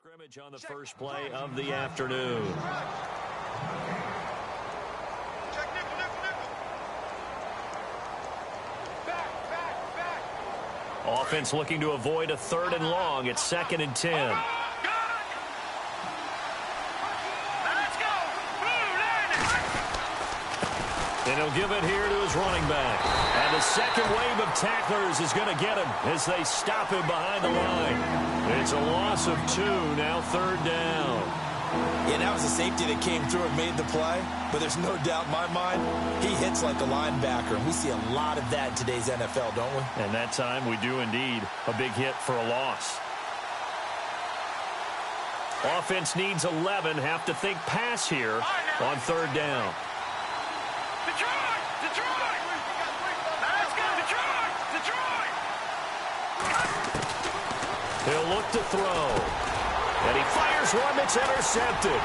Scrimmage on the first play of the afternoon. Offense looking to avoid a 3rd and long. It's 2nd and 10. And he'll give it here to his running back. And the second wave of tacklers is going to get him as they stop him behind the line. It's a loss of 2, now 3rd down. Yeah, that was a safety that came through and made the play. But there's no doubt in my mind, he hits like a linebacker. And we see a lot of that in today's NFL, don't we? And that time we do indeed. A big hit for a loss. Offense needs 11. Have to think pass here on 3rd down. He'll look to throw. And he fires one that's intercepted.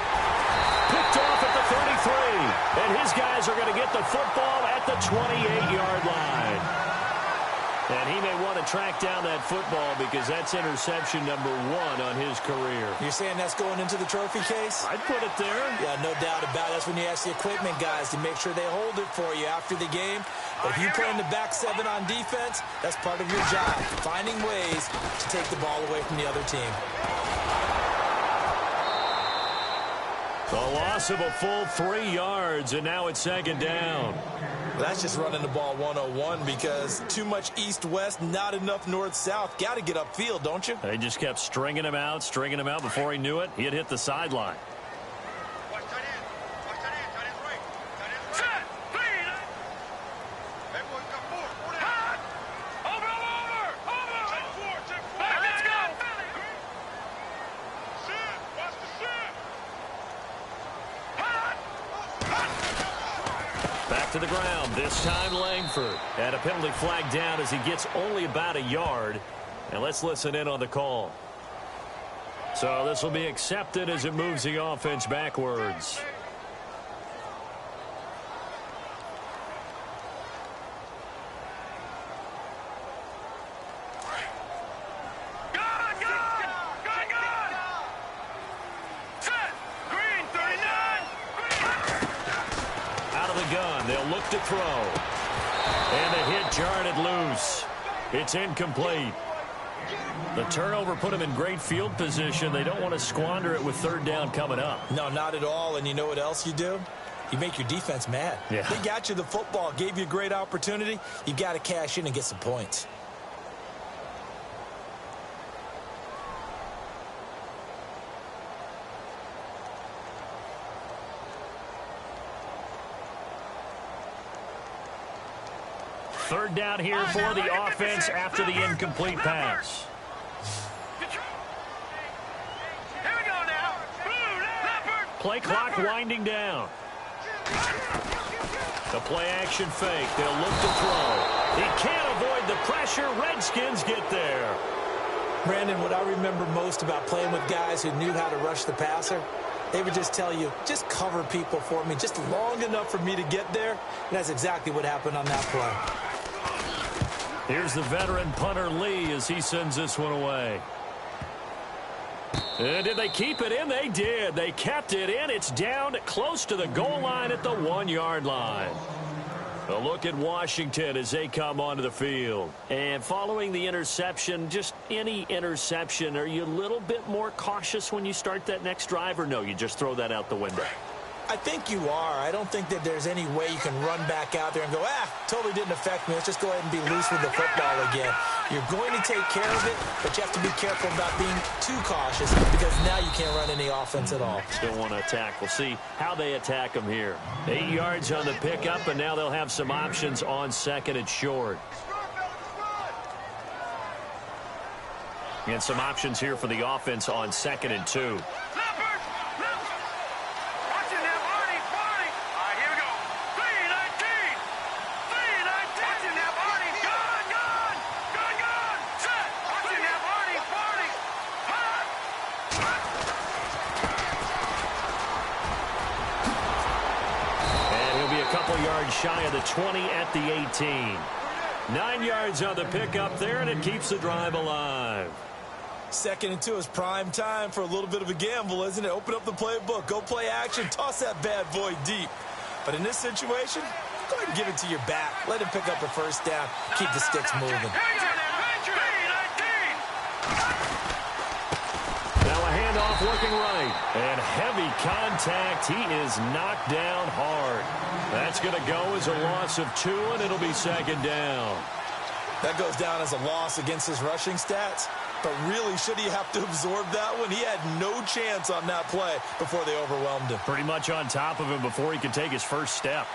Picked off at the 33. And his guys are going to get the football at the 28-yard line. And he may want to track down that football because that's interception number 1 on his career. You're saying that's going into the trophy case? I'd put it there. Yeah, no doubt about it. That's when you ask the equipment guys to make sure they hold it for you after the game. But if you play in the back 7 on defense, that's part of your job, finding ways to take the ball away from the other team. The loss of a full 3 yards, and now it's 2nd down. Well, that's just running the ball 101 because too much east-west, not enough north-south. Got to get upfield, don't you? They just kept stringing him out. Before he knew it, he had hit the sideline. To the ground, this time Langford. And a penalty flag down as he gets only about a yard. And let's listen in on the call. So this will be accepted as it moves the offense backwards. To throw. And the hit jarred it loose. It's incomplete. The turnover put him in great field position. They don't want to squander it with 3rd down coming up. No, not at all. And you know what else you do? You make your defense mad. Yeah. They got you the football, gave you a great opportunity. You got to cash in and get some points. Third down here for the offense after the incomplete pass. Here we go now. Play clock winding down. The play action fake. They'll look to throw. He can't avoid the pressure. Redskins get there. Brandon, what I remember most about playing with guys who knew how to rush the passer, they would just tell you, just cover people for me, just long enough for me to get there. And that's exactly what happened on that play. Here's the veteran punter Lee as he sends this one away. And did they keep it in? They did. They kept it in. It's down close to the goal line at the 1-yard line. A look at Washington as they come onto the field. And following the interception, just any interception, are you a little bit more cautious when you start that next drive, or no, you just throw that out the window? I think you are. I don't think that there's any way you can run back out there and go, totally didn't affect me. Let's just go ahead and be loose with the football again. You're going to take care of it, but you have to be careful about being too cautious because now you can't run any offense at all. Still want to attack. We'll see how they attack them here. 8 yards on the pickup, and now they'll have some options on 2nd and short. And some options here for the offense on 2nd and 2. Shy of the 20 at the 18. 9 yards on the pickup there, and it keeps the drive alive. 2nd and 2 is prime time for a little bit of a gamble, isn't it? Open up the playbook, go play action, toss that bad boy deep. But in this situation, go ahead and give it to your back. Let him pick up a first down. Keep the sticks moving. Now a handoff looking right. And heavy contact. He is knocked down hard. That's going to go as a loss of 2, and it'll be 2nd down. That goes down as a loss against his rushing stats. But really, should he have to absorb that one? He had no chance on that play before they overwhelmed him. Pretty much on top of him before he could take his first step.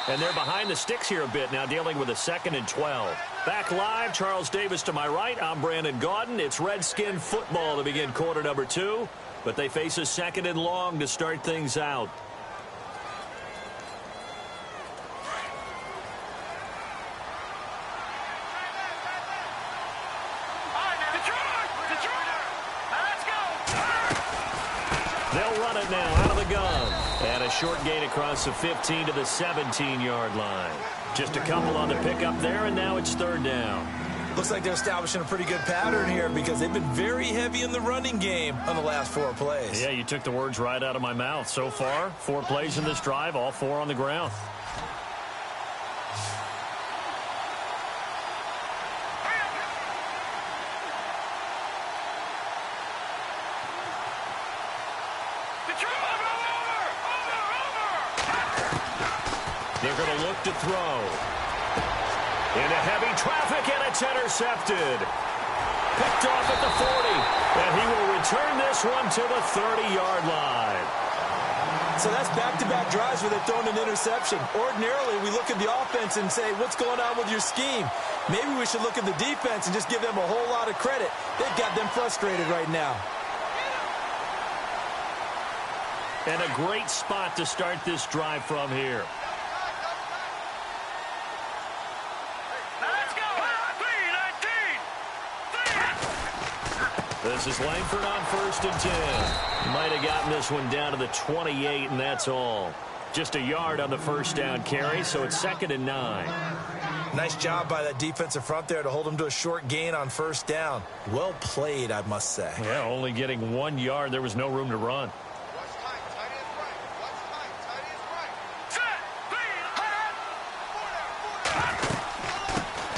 And they're behind the sticks here a bit now, dealing with a 2nd and 12. Back live, Charles Davis to my right. I'm Brandon Gaudin. It's Redskin football to begin quarter number 2. But they face a 2nd and long to start things out. They'll run it now out of the gun. And a short gain across the 15 to the 17-yard line. Just a couple on the pickup there, and now it's 3rd down. Looks like they're establishing a pretty good pattern here because they've been very heavy in the running game on the last 4 plays. Yeah, you took the words right out of my mouth. So far, 4 plays in this drive, all 4 on the ground. They're going to look to throw. Into heavy traffic, and it's intercepted. Picked off at the 40. And he will return this one to the 30-yard line. So that's back-to-back drives where they've thrown an interception. Ordinarily, we look at the offense and say, what's going on with your scheme? Maybe we should look at the defense and just give them a whole lot of credit. They've got them frustrated right now. And a great spot to start this drive from here. This is Langford on 1st and 10. Might have gotten this one down to the 28, and that's all. Just a yard on the first down carry, so it's 2nd and 9. Nice job by that defensive front there to hold him to a short gain on 1st down. Well played, I must say. Yeah, only getting 1 yard. There was no room to run.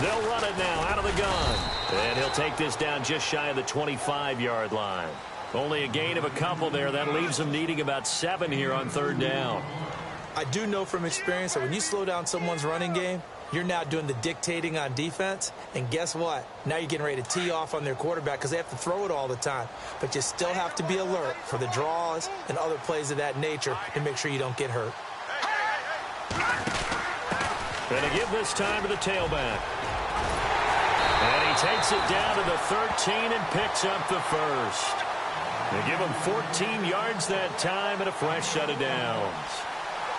They'll run it now out of the gun. And he'll take this down just shy of the 25-yard line. Only a gain of a couple there. That leaves them needing about 7 here on 3rd down. I do know from experience that when you slow down someone's running game, you're now doing the dictating on defense. And guess what? Now you're getting ready to tee off on their quarterback because they have to throw it all the time. But you still have to be alert for the draws and other plays of that nature to make sure you don't get hurt. Going to give this time to the tailback. And he takes it down to the 13 and picks up the first. They give him 14 yards that time and a fresh set of downs.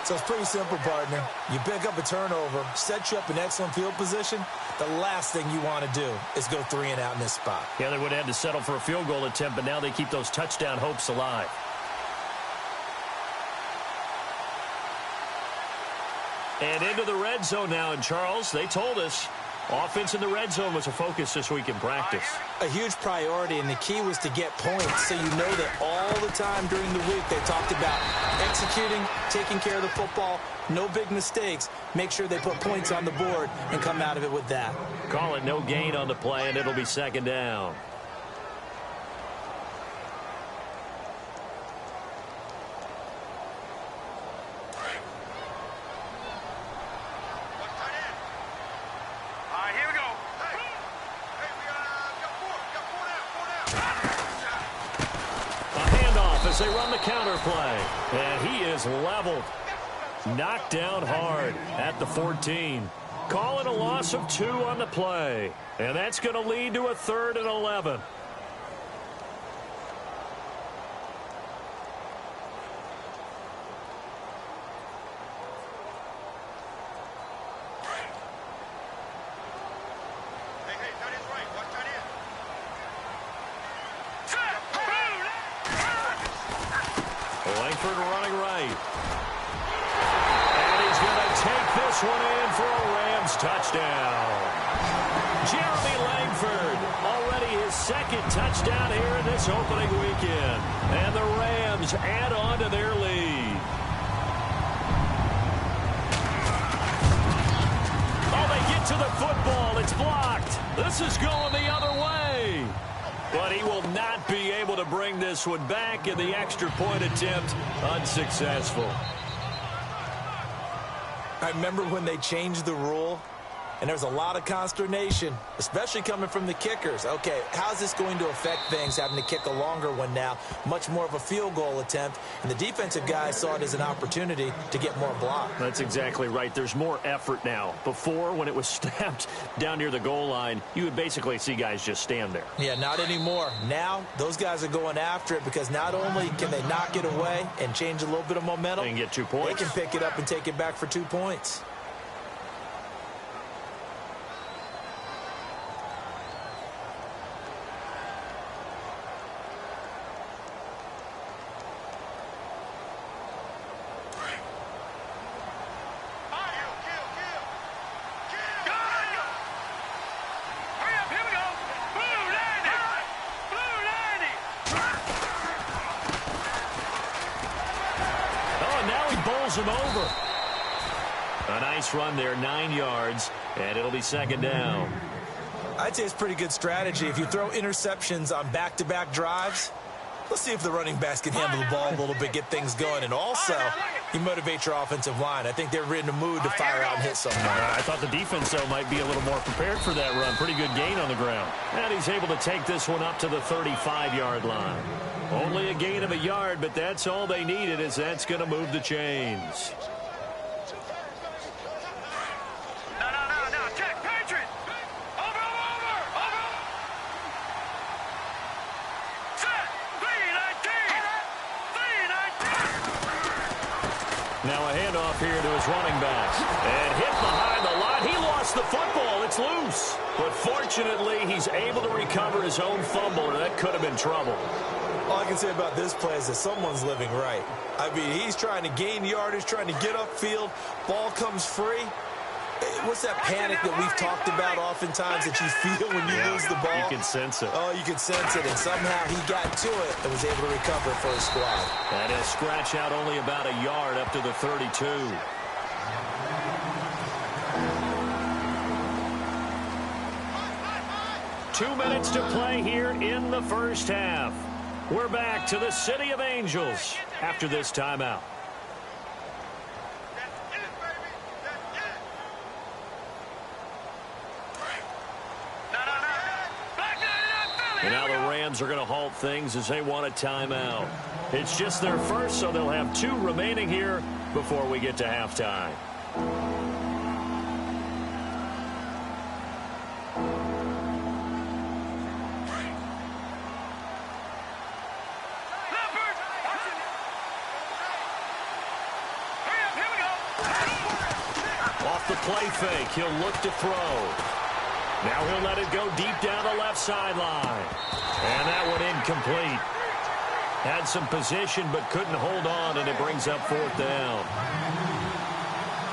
So it's pretty simple, partner. You pick up a turnover, set you up in excellent field position. The last thing you want to do is go 3 and out in this spot. Yeah, they would have had to settle for a field goal attempt, but now they keep those touchdown hopes alive. And into the red zone now, and Charles, they told us offense in the red zone was a focus this week in practice. A huge priority, and the key was to get points, so you know that all the time during the week they talked about executing, taking care of the football, no big mistakes, make sure they put points on the board and come out of it with that. Call it no gain on the play, and it'll be 2nd down. As they run the counter play. And he is leveled. Knocked down hard at the 14. Call it a loss of 2 on the play. And that's going to lead to a 3rd and 11. Langford running right. And he's going to take this one in for a Rams touchdown. Jeremy Langford, already his second touchdown here in this opening weekend. And the Rams add on to their lead. Oh, they get to the football. It's blocked. This is going the other way. But he will not be able to bring this one back, and the extra point attempt unsuccessful. I remember when they changed the rule, and there was a lot of consternation, especially coming from the kickers. Okay, how's this going to affect things, having to kick a longer one now? Much more of a field goal attempt, and the defensive guys saw it as an opportunity to get more block. That's exactly right. There's more effort now. Before, when it was snapped down near the goal line, you would basically see guys just stand there. Yeah, not anymore. Now, those guys are going after it because not only can they knock it away and change a little bit of momentum, and get 2 points. They can pick it up and take it back for 2 points. Him over. A nice run there, 9 yards, and it'll be second down. I'd say it's pretty good strategy. If you throw interceptions on back-to-back drives, let's see if the running backs can handle the ball a little bit, get things going, and also you motivate your offensive line. I think they're in the mood to fire out and hit someone. I thought the defense, though, might be a little more prepared for that run. Pretty good gain on the ground. And he's able to take this one up to the 35-yard line. Only a gain of a yard, but that's all they needed, as that's going to move the chains. No. Check, Patriot. Over. Set. 3-19. Now a handoff here to his running backs. And hit behind the line. He lost the football. It's loose. But fortunately, he's able to recover his own fumble, or that could have been trouble. All I can say about this play is that someone's living right. I mean, he's trying to gain yardage, trying to get upfield. Ball comes free. What's that panic that we've talked about oftentimes that you feel when you lose the ball? You can sense it. Oh, you can sense it. And somehow he got to it and was able to recover for his squad. And he'll scratch out only about a yard up to the 32. Two minutes to play here in the first half. We're back to the City of Angels after this timeout. And now the Rams are going to halt things as they want a timeout. It's just their first, so they'll have 2 remaining here before we get to halftime. The play fake. He'll look to throw. Now he'll let it go deep down the left sideline. And that one incomplete. Had some position but couldn't hold on, and it brings up 4th down.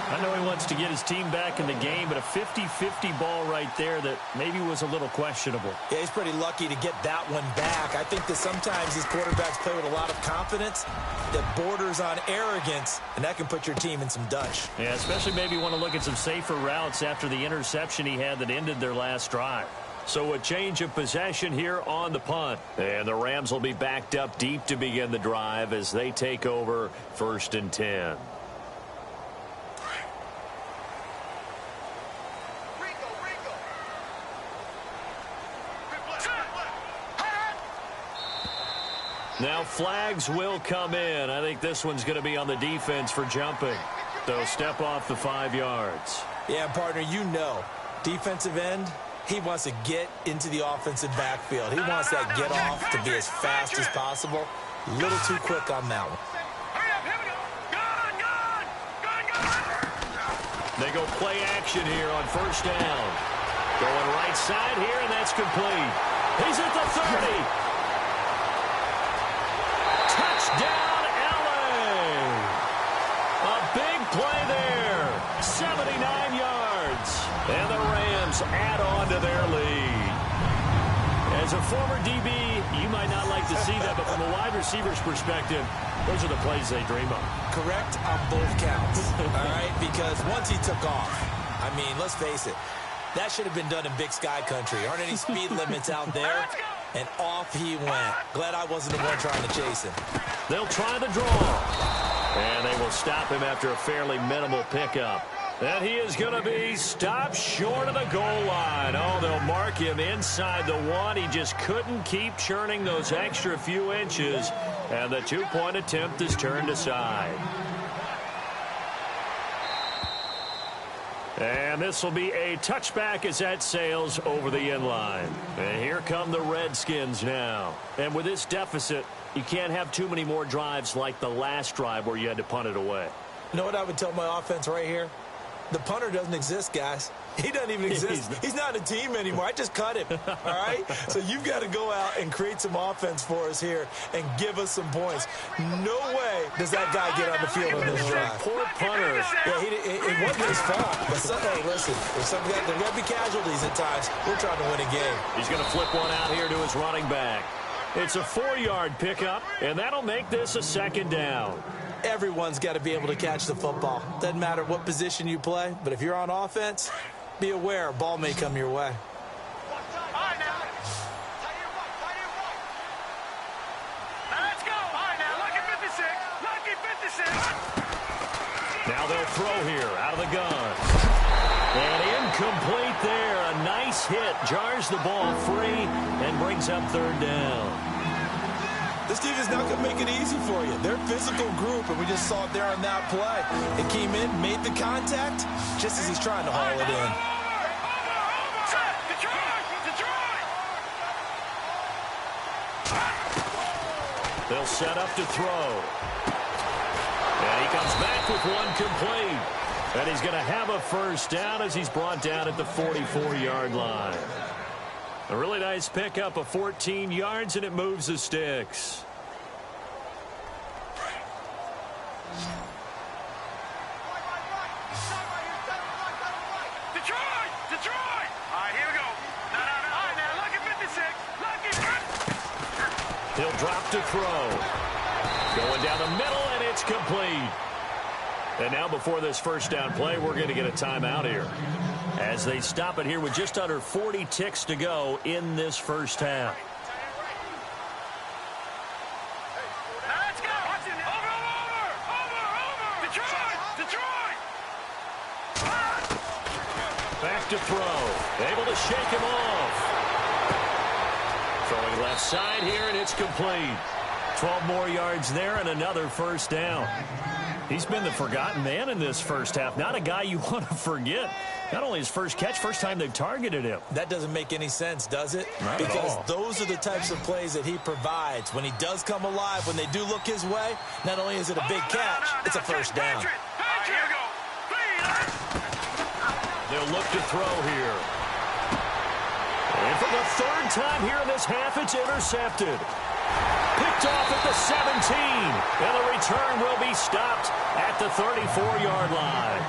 I know he wants to get his team back in the game, but a 50-50 ball right there that maybe was a little questionable. Yeah, he's pretty lucky to get that one back. I think that sometimes these quarterbacks play with a lot of confidence that borders on arrogance, and that can put your team in some Dutch. Yeah, especially maybe want to look at some safer routes after the interception he had that ended their last drive. So a change of possession here on the punt. And the Rams will be backed up deep to begin the drive as they take over 1st and 10. Now flags will come in. I think this one's going to be on the defense for jumping. They'll step off the 5 yards. Yeah, partner, you know, defensive end, he wants to get into the offensive backfield. He wants that get off to be as fast as possible. A little too quick on that one. They go play action here on 1st down. Going right side here, and that's complete. He's at the 30. Touchdown, LA! A big play there. 79 yards. And the Rams add on to their lead. As a former DB, you might not like to see that, but from a wide receiver's perspective, those are the plays they dream of. Correct on both counts, all right? Because once he took off, I mean, let's face it, that should have been done in Big Sky country. Aren't any speed limits out there? And off he went. Glad I wasn't the one trying to chase him. They'll try the draw. And they will stop him after a fairly minimal pickup. And he is going to be stopped short of the goal line. Oh, they'll mark him inside the one. He just couldn't keep churning those extra few inches. And the two-point attempt is turned aside. And this will be a touchback as that sails over the end line. And here come the Redskins now. And with this deficit, you can't have too many more drives like the last drive where you had to punt it away. You know what I would tell my offense right here? The punter doesn't exist, guys. He doesn't even exist. He's not a team anymore. I just cut him, all right? So you've got to go out and create some offense for us here and give us some points. No way does that guy get on the field on this drive. Poor punter. Yeah, it wasn't his fault. But hey, listen, there's going to be casualties at times. We're trying to win a game. He's going to flip one out here to his running back. It's a 4-yard pickup, and that'll make this a second down. Everyone's got to be able to catch the football. Doesn't matter what position you play, but if you're on offense, be aware a ball may come your way. Let's go. All right, now, lucky 56. Lucky 56. Now they'll throw here out of the gun. And incomplete there. A nice hit. Jars the ball free and brings up third down. This team is not going to make it easy for you. They're a physical group, and we just saw it there on that play. It came in, made the contact, just as he's trying to haul it in. They'll set up to throw. And he comes back with one complete. And he's going to have a first down as he's brought down at the 44-yard line. A really nice pickup of 14 yards, and it moves the sticks. Detroit! Detroit! All right, here we go. No. All right, now, lucky 56. Lucky 50. He'll drop to throw. Going down the middle, and it's complete. And now before this first down play, we're going to get a timeout here, as they stop it here with just under 40 ticks to go in this first half. Let's go. Over. Detroit. Back to throw. Able to shake him off. Throwing left side here, and it's complete. 12 more yards there and another first down. He's been the forgotten man in this first half. Not a guy you want to forget. Not only his first catch, first time they've targeted him. That doesn't make any sense, does it? Not because at all. Those are the types of plays that he provides. When he does come alive, when they do look his way, not only is it a big catch, it's a first down. Here we go. They'll look to throw here. And for the third time here in this half, it's intercepted. Picked off at the 17. And the return will be stopped at the 34-yard line.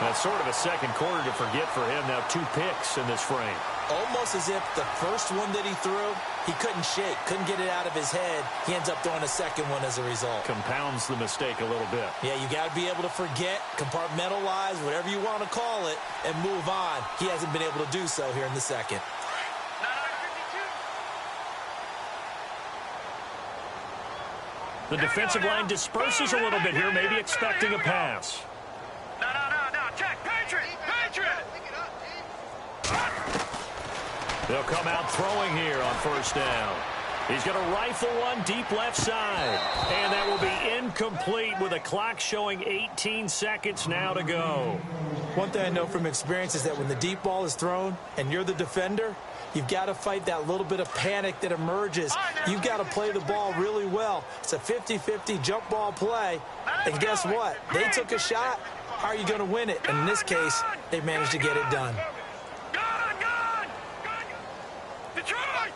That's sort of a second quarter to forget for him. Now 2 picks in this frame. Almost as if the first one that he threw, he couldn't shake, couldn't get it out of his head. He ends up throwing a second one as a result. Compounds the mistake a little bit. Yeah, you got to be able to forget, compartmentalize, whatever you want to call it, and move on. He hasn't been able to do so here in the second. The defensive line disperses a little bit here, maybe expecting a pass. No. Check. Patriot. They'll come out throwing here on first down. He's going to rifle one deep left side. And that will be incomplete with a clock showing 18 seconds now to go. One thing I know from experience is that when the deep ball is thrown and you're the defender, you've got to fight that little bit of panic that emerges. You've got to play the ball really well. It's a 50-50 jump ball play. And guess what? They took a shot. How are you going to win it? And in this case, they managed to get it done. Gun! Detroit!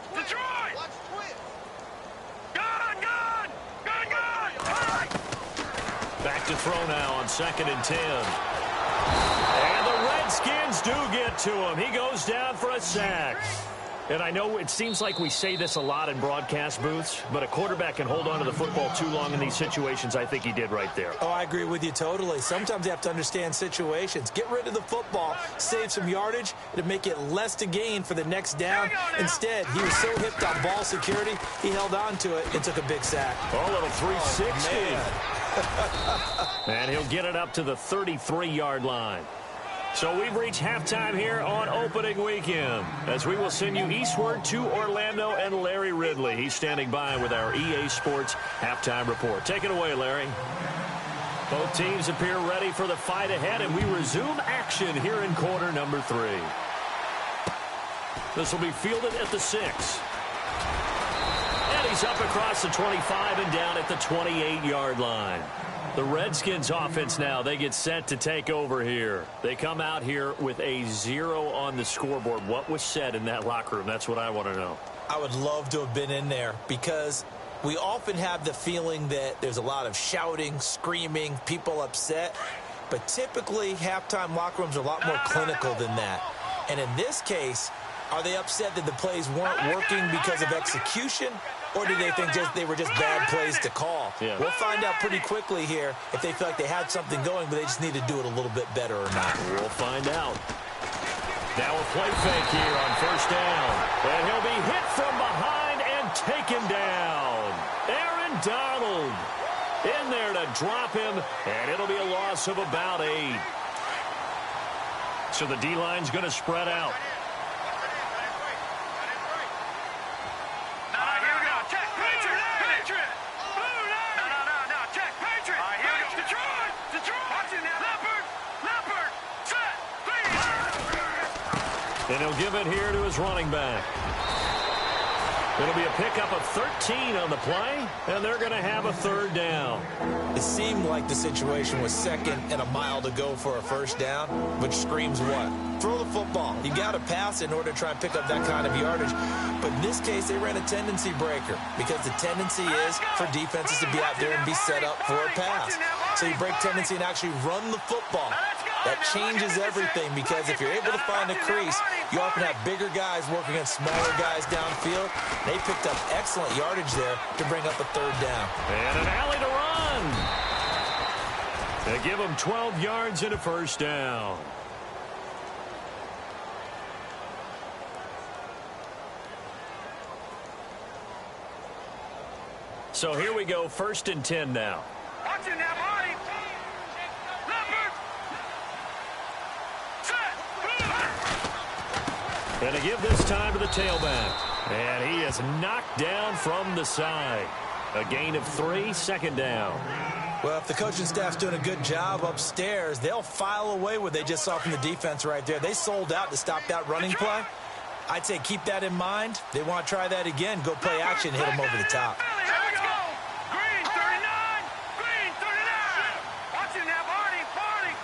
Gun! Back to throw now on 2nd and 10. And the Redskins do get to him. He goes down for a sack. And I know it seems like we say this a lot in broadcast booths, but a quarterback can hold on to the football too long in these situations. I think he did right there. Oh, I agree with you totally. Sometimes you have to understand situations. Get rid of the football, save some yardage, to make it less to gain for the next down. Instead, he was so hipped on ball security, he held on to it and took a big sack. Oh, little 360. Oh, and he'll get it up to the 33-yard line. So we've reached halftime here on opening weekend as we will send you eastward to Orlando and Larry Ridley. He's standing by with our EA Sports halftime report. Take it away, Larry. Both teams appear ready for the fight ahead, and we resume action here in quarter number 3. This will be fielded at the 6. And he's up across the 25 and down at the 28-yard line. The Redskins offense now, they get set to take over here. They come out here with a 0 on the scoreboard. What was said in that locker room? That's what I want to know. I would love to have been in there because we often have the feeling that there's a lot of shouting, screaming, people upset. But typically, halftime locker rooms are a lot more clinical than that. And in this case, are they upset that the plays weren't working because of execution? Or do they think they were just bad plays to call? Yeah. We'll find out pretty quickly here if they feel like they had something going, but they just need to do it a little bit better or not. We'll find out. Now a play fake here on first down. And he'll be hit from behind and taken down. Aaron Donald in there to drop him, and it'll be a loss of about 8. So the D-line's going to spread out. And he'll give it here to his running back. It'll be a pickup of 13 on the play, and they're going to have a third down. It seemed like the situation was second and a mile to go for a first down, which screams what? Throw the football. You got to pass in order to try and pick up that kind of yardage. But in this case, they ran a tendency breaker because the tendency is for defenses to be out there and be set up for a pass. So you break tendency and actually run the football. That changes everything because if you're able to find a crease, you often have bigger guys working against smaller guys downfield. They picked up excellent yardage there to bring up a third down. And an alley to run. They give him 12 yards and a first down. So here we go, 1st and 10 now. Watch it now, Marty. And to give this time to the tailback. And he is knocked down from the side. A gain of 3, 2nd down. Well, if the coaching staff's doing a good job upstairs, they'll file away what they just saw from the defense right there. They sold out to stop that running play. I'd say keep that in mind. They want to try that again. Go play action, hit them over the top. Let's go. Green 39. Green 39. Watch it now, Marty. Marty.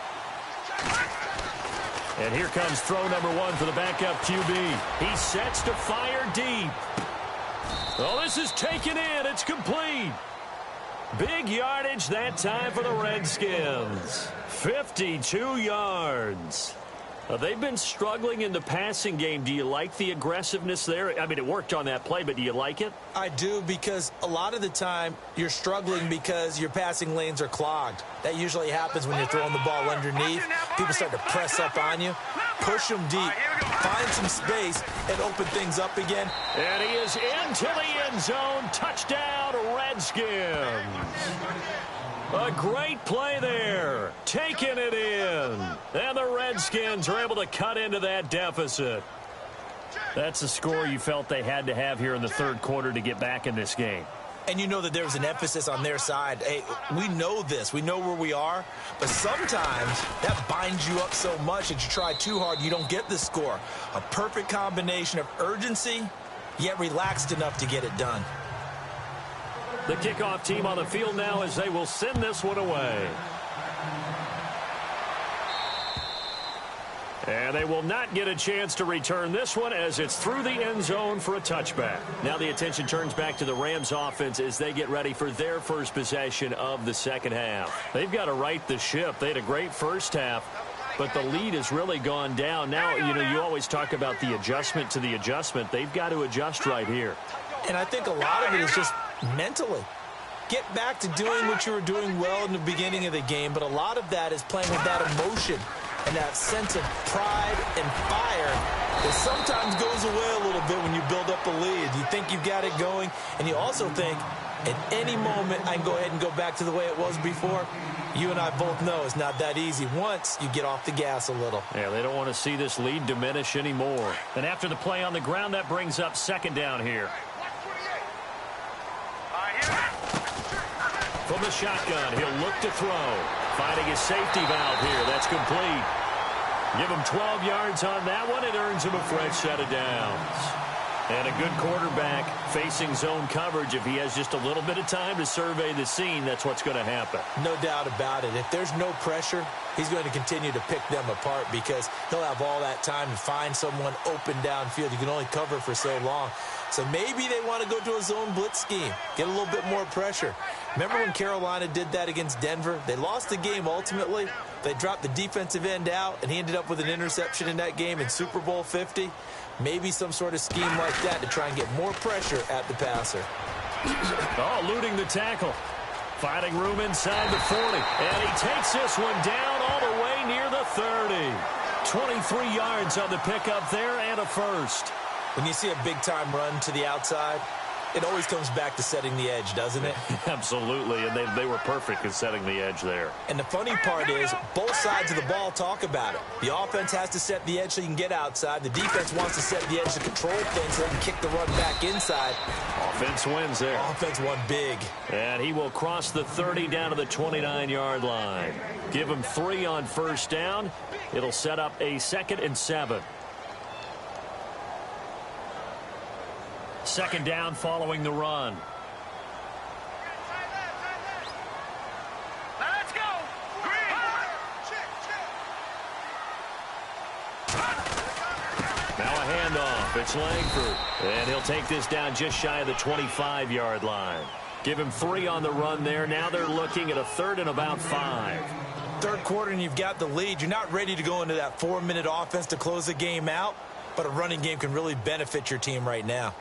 And here comes throw number 1 for the backup QB. He sets to fire deep. Oh, this is taken in. It's complete. Big yardage that time for the Redskins. 52 yards. They've been struggling in the passing game. Do you like the aggressiveness there? I mean, it worked on that play, but do you like it? I do, because a lot of the time you're struggling because your passing lanes are clogged. That usually happens when you're throwing the ball underneath. People start to press up on you. Push them deep. Find some space and open things up again. And he is into the end zone. Touchdown, Redskins. A great play there. Taking it in. And the Redskins are able to cut into that deficit. That's the score you felt they had to have here in the third quarter to get back in this game. And you know that there was an emphasis on their side. Hey, we know this. We know where we are. But sometimes that binds you up so much that you try too hard, you don't get the score. A perfect combination of urgency, yet relaxed enough to get it done. The kickoff team on the field now as they will send this one away. And they will not get a chance to return this one as it's through the end zone for a touchback. Now the attention turns back to the Rams offense as they get ready for their first possession of the second half. They've got to right the ship. They had a great first half. but the lead has really gone down. Now, you always talk about the adjustment to the adjustment. They've got to adjust right here. And I think a lot of it is just mentally. Get back to doing what you were doing well in the beginning of the game, but a lot of that is playing with that emotion and that sense of pride and fire that sometimes goes away a little bit when you build up a lead. You think you've got it going, and you also think at any moment I can go ahead and go back to the way it was before. You and I both know it's not that easy once you get off the gas a little. Yeah, they don't want to see this lead diminish anymore. And after the play on the ground, that brings up second down here. From the shotgun, he'll look to throw. Finding his safety valve here. That's complete. Give him 12 yards on that one. It earns him a fresh set of downs. And a good quarterback facing zone coverage. If he has just a little bit of time to survey the scene, that's what's going to happen. No doubt about it. If there's no pressure, he's going to continue to pick them apart because he'll have all that time to find someone open downfield. You can only cover for so long. So maybe they want to go to a zone blitz scheme, get a little bit more pressure. Remember when Carolina did that against Denver? They lost the game ultimately. They dropped the defensive end out, and he ended up with an interception in that game in Super Bowl 50. Maybe some sort of scheme like that to try and get more pressure at the passer. Oh, eluding the tackle. Finding room inside the 40. And he takes this one down all the way near the 30. 23 yards on the pickup there and a first. When you see a big-time run to the outside, it always comes back to setting the edge, doesn't it? Absolutely, and they were perfect in setting the edge there. And the funny part is, both sides of the ball talk about it. The offense has to set the edge so you can get outside. The defense wants to set the edge to control things so they can kick the run back inside. Offense wins there. Offense won big. And he will cross the 30 down to the 29-yard line. Give him 3 on first down. It'll set up a 2nd and 7. Second down following the run. Let's go. Green. Now a handoff. It's Langford. And he'll take this down just shy of the 25-yard line. Give him 3 on the run there. Now they're looking at a 3rd and about 5. Third quarter and you've got the lead. You're not ready to go into that 4-minute offense to close the game out, but a running game can really benefit your team right now.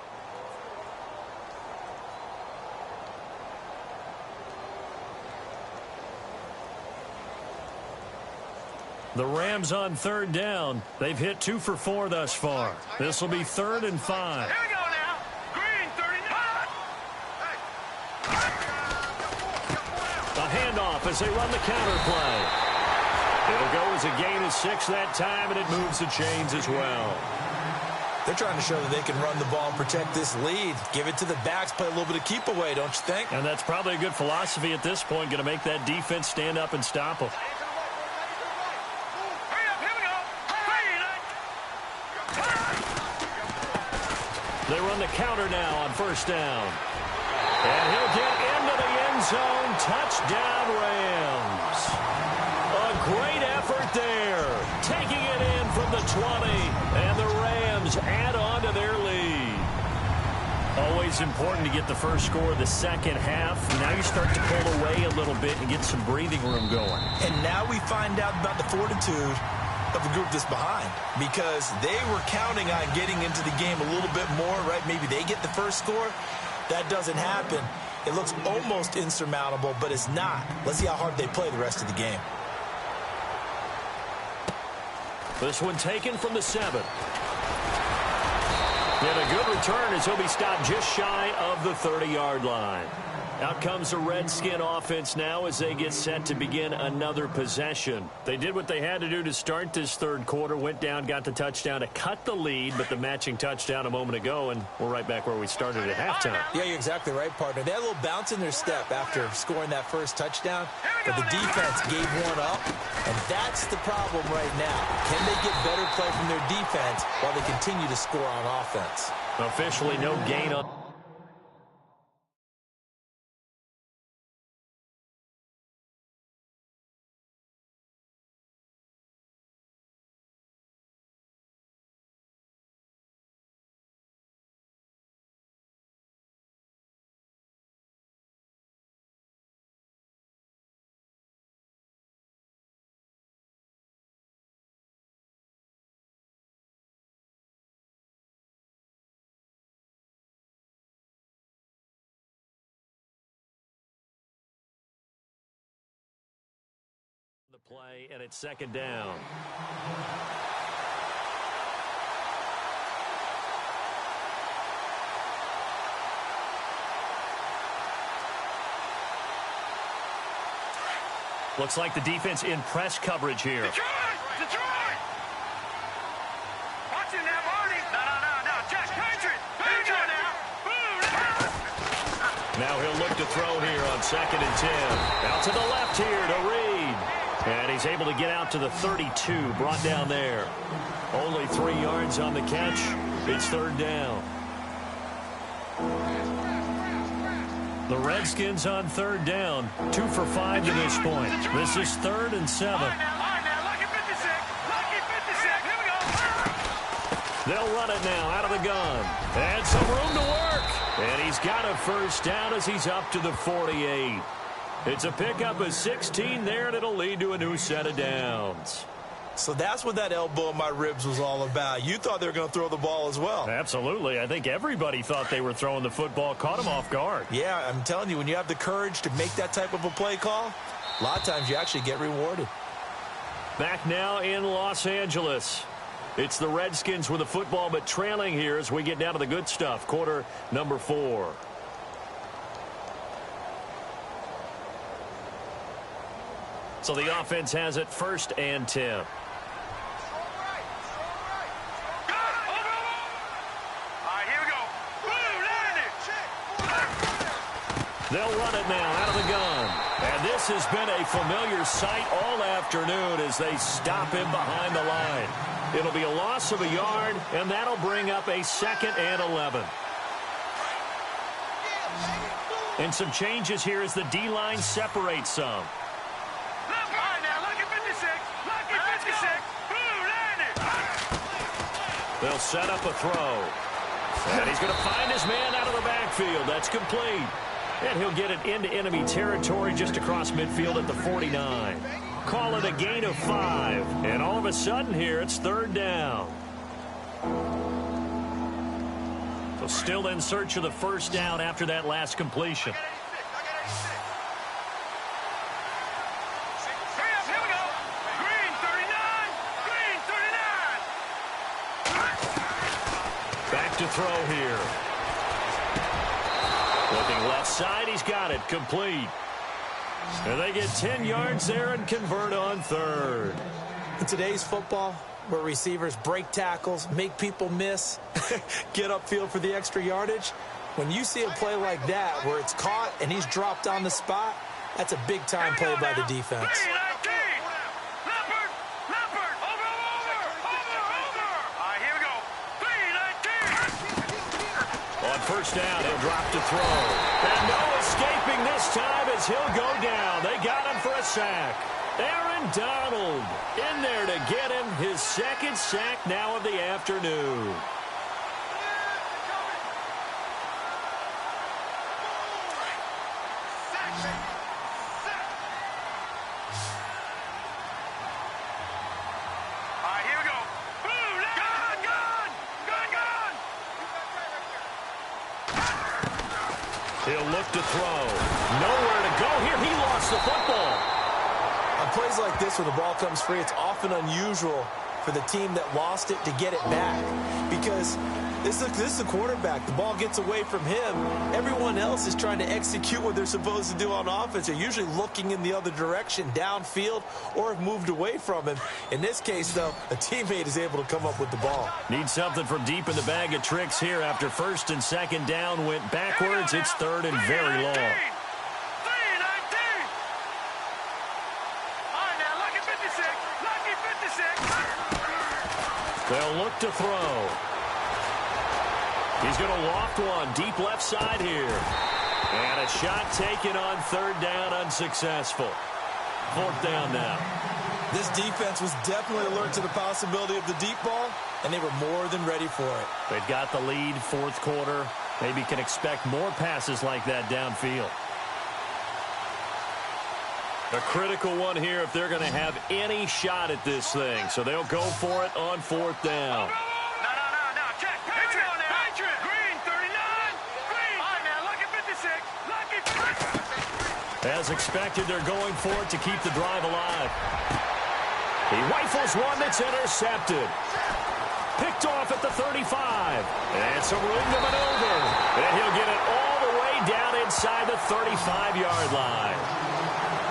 The Rams on 3rd down. They've hit 2 for 4 thus far. This will be 3rd and 5. Here we go now. Green, 39. A handoff as they run the counter play. It'll go as a gain of 6 that time, and it moves the chains as well. They're trying to show that they can run the ball and protect this lead. Give it to the backs, play a little bit of keep away, don't you think? And that's probably a good philosophy at this point, going to make that defense stand up and stop them. They run the counter now on first down. And he'll get into the end zone. Touchdown, Rams. A great effort there. Taking it in from the 20. And the Rams add on to their lead. Always important to get the first score of the second half. Now you start to pull away a little bit and get some breathing room going. And now we find out about the fortitude of the group that's behind, because they were counting on getting into the game a little bit more, right? Maybe they get the first score. That doesn't happen. It looks almost insurmountable, but it's not. Let's see how hard they play the rest of the game. This one taken from the 7. And a good return as he'll be stopped just shy of the 30-yard line. Out comes the Redskin offense now as they get set to begin another possession. They did what they had to do to start this third quarter. Went down, got the touchdown to cut the lead, but the matching touchdown a moment ago, and we're right back where we started at halftime. Yeah, you're exactly right, partner. They had a little bounce in their step after scoring that first touchdown, but the defense gave one up, and that's the problem right now. Can they get better play from their defense while they continue to score on offense? Officially no gain on play, and it's second down. Looks like the defense in press coverage here. Detroit! Watch it now, Marty. No. Jack, Patriot now. Boom. Now he'll look to throw here on 2nd and 10. Out to the left here to Reed. And he's able to get out to the 32, brought down there. Only 3 yards on the catch. It's third down. The Redskins on third down, 2 for 5 to this point. This is 3rd and 7. All right, now, lucky 56. Lucky 56. Here we go. They'll run it now out of the gun. And some room to work. And he's got a first down as he's up to the 48. It's a pickup of 16 there, and it'll lead to a new set of downs. So that's what that elbow in my ribs was all about. You thought they were going to throw the ball as well. Absolutely. I think everybody thought they were throwing the football, caught him off guard. Yeah, I'm telling you, when you have the courage to make that type of a play call, a lot of times you actually get rewarded. Back now in Los Angeles. It's the Redskins with the football, but trailing here as we get down to the good stuff. Quarter number 4. So the offense has it 1st and 10. They'll run it now out of the gun. And this has been a familiar sight all afternoon as they stop him behind the line. It'll be a loss of a yard, and that'll bring up a 2nd and 11. And some changes here as the D-line separates some. They'll set up a throw. And he's going to find his man out of the backfield. That's complete. And he'll get it into enemy territory just across midfield at the 49. Call it a gain of 5. And all of a sudden here, it's third down. So still in search of the first down after that last completion. Back to throw here. Looking left side, he's got it, complete. And they get 10 yards there and convert on third. In today's football, where receivers break tackles, make people miss, get upfield for the extra yardage, when you see a play like that where it's caught and he's dropped on the spot, that's a big-time play by the defense. On first down, he'll drop to throw. And no escaping this time as he'll go down. They got him for a sack. Aaron Donald in there to get him his 2nd sack now of the afternoon. He'll look to throw. Nowhere to go here. He lost the football. On plays like this where the ball comes free, it's often unusual for the team that lost it to get it back. Because this is the quarterback. The ball gets away from him. Everyone else is trying to execute what they're supposed to do on offense. They're usually looking in the other direction, downfield, or have moved away from him. In this case, though, a teammate is able to come up with the ball. Need something from deep in the bag of tricks here after 1st and 2nd down went backwards. It's 3rd and very long. They'll look to throw. He's going to loft one deep left side here. And a shot taken on third down, unsuccessful. 4th down now. This defense was definitely alert to the possibility of the deep ball, and they were more than ready for it. They've got the lead, 4th quarter. Maybe can expect more passes like that downfield. A critical one here if they're going to have any shot at this thing. So they'll go for it on 4th down. No. Check. Patriot. Green, 39. Green. All right, now, lucky 56. Lucky 56. As expected, they're going for it to keep the drive alive. He rifles one that's intercepted. Picked off at the 35. And some room to maneuver. And he'll get it all the way down inside the 35-yard line.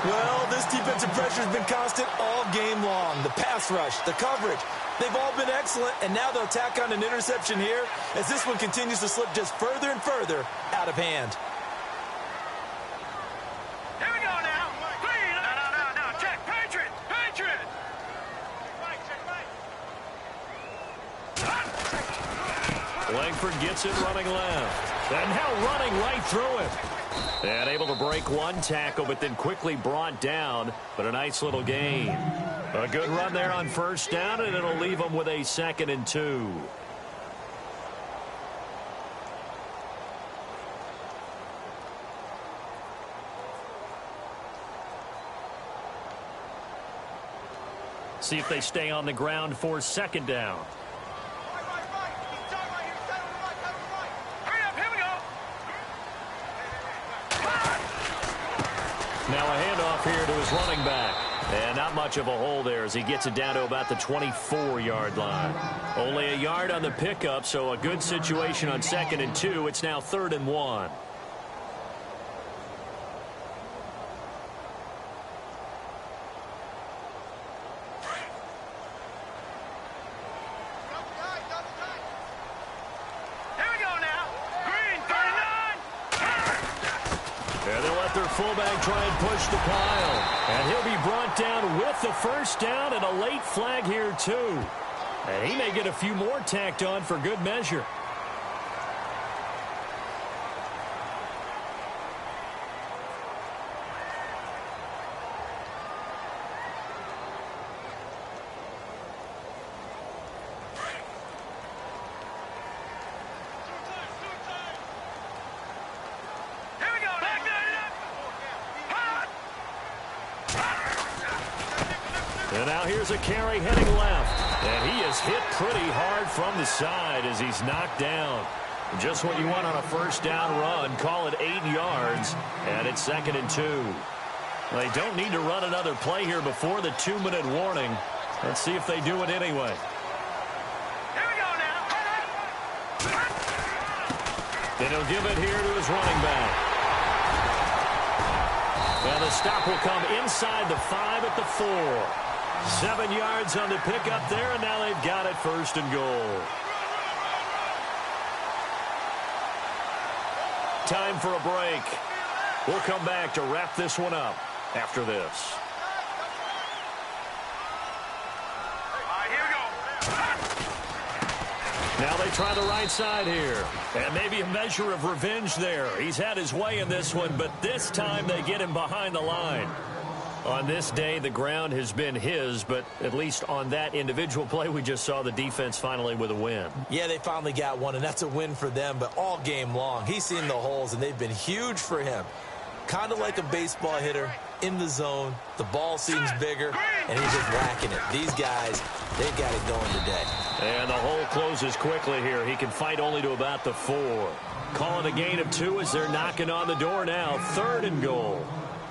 Well, this defensive pressure has been constant all game long. The pass rush, the coverage, they've all been excellent, and now they'll tack on an interception here as this one continues to slip just further and further out of hand. Here we go now. Clean. No. Check. Patriot. Langford gets it running left. And now running right through it. And able to break one tackle, but then quickly brought down. But a nice little gain. A good run there on first down, and it'll leave them with a 2nd and 2. See if they stay on the ground for 2nd down. Now a handoff here to his running back. And not much of a hole there as he gets it down to about the 24-yard line. Only a yard on the pickup, so a good situation on 2nd and 2. It's now 3rd and 1. Fullback try and push the pile. And he'll be brought down with the first down and a late flag here, too. And he may get a few more tacked on for good measure. And now here's a carry heading left. And he is hit pretty hard from the side as he's knocked down. Just what you want on a first down run. Call it 8 yards. And it's 2nd and 2. They don't need to run another play here before the 2-minute warning. Let's see if they do it anyway. Here we go now. And he'll give it here to his running back. And the stop will come inside the 5 at the 4. 7 yards on the pickup there, and now they've got it 1st and goal. Time for a break. We'll come back to wrap this one up after this. Now they try the right side here. And maybe a measure of revenge there. He's had his way in this one, but this time they get him behind the line. On this day, the ground has been his, but at least on that individual play, we just saw the defense finally with a win. Yeah, they finally got one, and that's a win for them, but all game long, he's seen the holes, and they've been huge for him. Kind of like a baseball hitter in the zone. The ball seems bigger, and he's just whacking it. These guys, they've got it going today. And the hole closes quickly here. He can fight only to about the 4. Calling a gain of 2 as they're knocking on the door now. 3rd and goal.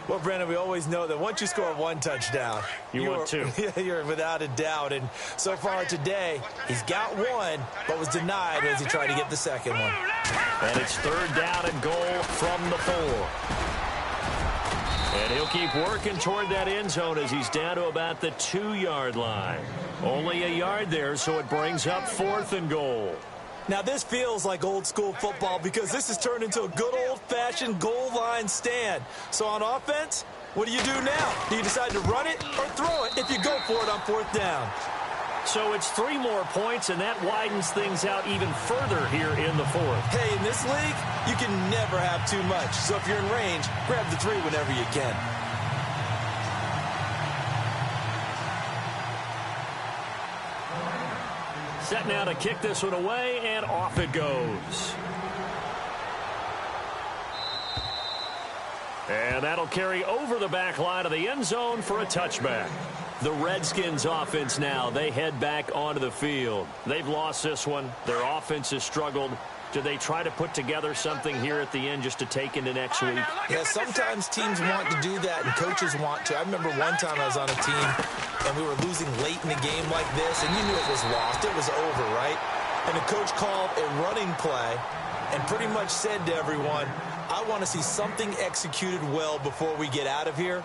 Well, Brandon, we always know that once you score 1 touchdown, you want 2. Yeah, you're without a doubt. And so far today, he's got 1, but was denied as he tried to get the 2nd one. And it's 3rd down and goal from the 4. And he'll keep working toward that end zone as he's down to about the 2-yard line. Only a yard there, so it brings up 4th and goal. Now, this feels like old-school football because this has turned into a good old-fashioned goal line stand. So on offense, what do you do now? Do you decide to run it or throw it if you go for it on 4th down? So it's 3 more points, and that widens things out even further here in the 4th. Hey, in this league, you can never have too much. So if you're in range, grab the 3 whenever you can. Set now to kick this one away, and off it goes. And that'll carry over the back line of the end zone for a touchback. The Redskins offense now, they head back onto the field. They've lost this one. Their offense has struggled. Do they try to put together something here at the end just to take into next week? Yeah, sometimes teams want to do that and coaches want to. I remember one time I was on a team and we were losing late in a game like this, and you knew it was lost. It was over, right? And the coach called a running play and pretty much said to everyone, I want to see something executed well before we get out of here.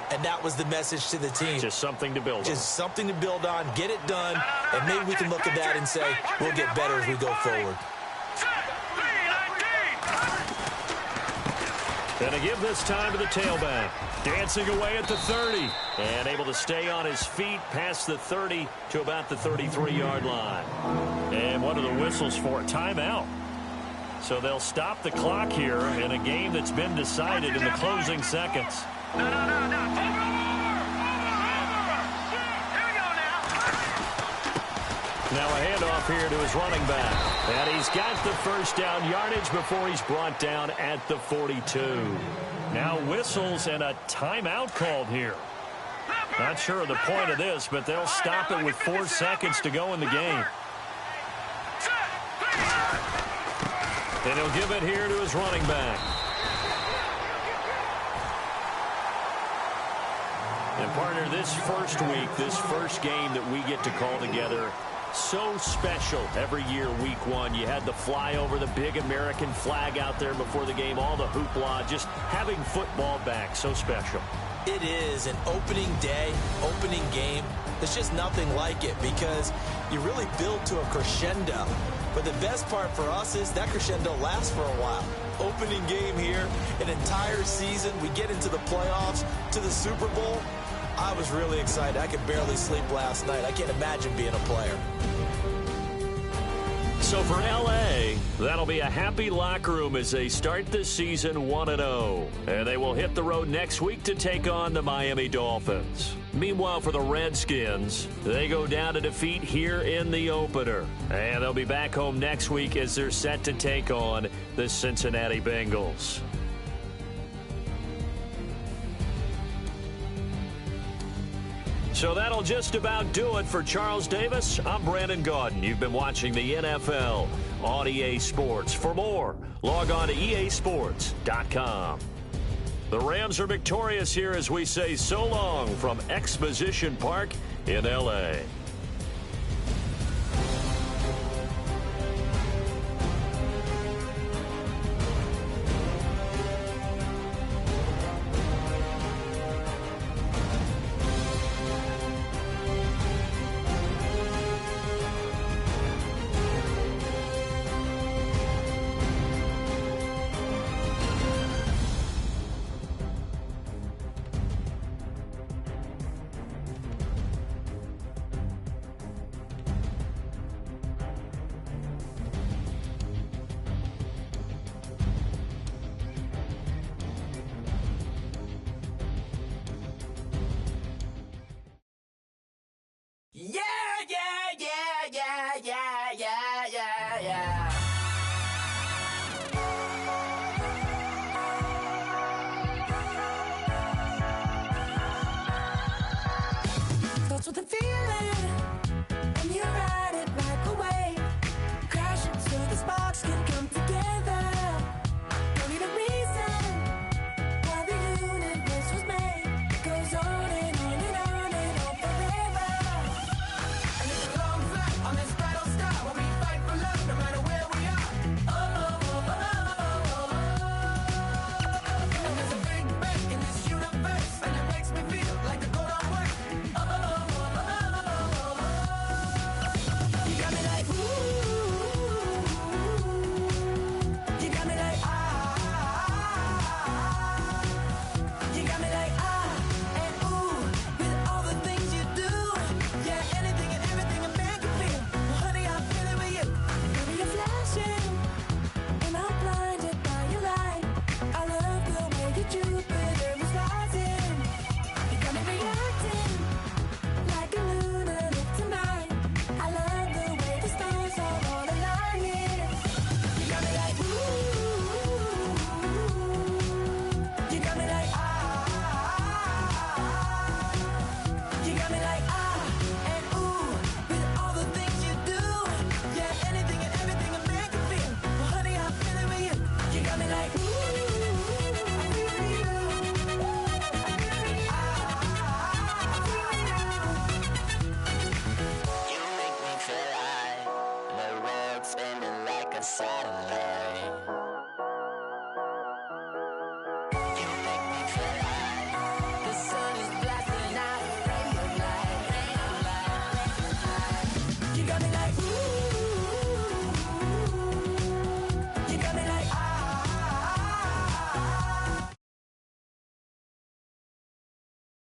And that was the message to the team. Just something to build on. Just something to build on, get it done, and maybe we can look at that and say, we'll get better as we go forward. And to give this time to the tailback. Dancing away at the 30. And able to stay on his feet past the 30 to about the 33-yard line. And what are the whistles for? Timeout. So they'll stop the clock here in a game that's been decided in the closing seconds. No. Over. Here we go now. Now a handoff here to his running back. And he's got the first down yardage before he's brought down at the 42. Now whistles and a timeout called here. Not sure of the point of this, but they'll stop it with 4 seconds to go in the game. And he'll give it here to his running back. And partner, this first week, this first game that we get to call together, so special every year, week one. You had the flyover, the big American flag out there before the game, all the hoopla, just having football back, so special. It is an opening day, opening game. There's just nothing like it because you really build to a crescendo. But the best part for us is that crescendo lasts for a while. Opening game here, an entire season. We get into the playoffs, to the Super Bowl. I was really excited. I could barely sleep last night. I can't imagine being a player. So for L.A., that'll be a happy locker room as they start this season 1-0. And they will hit the road next week to take on the Miami Dolphins. Meanwhile, for the Redskins, they go down to defeat here in the opener. And they'll be back home next week as they're set to take on the Cincinnati Bengals. So that'll just about do it for Charles Davis. I'm Brandon Gaudin. You've been watching the NFL on EA Sports. For more, log on to easports.com. The Rams are victorious here as we say so long from Exposition Park in L.A.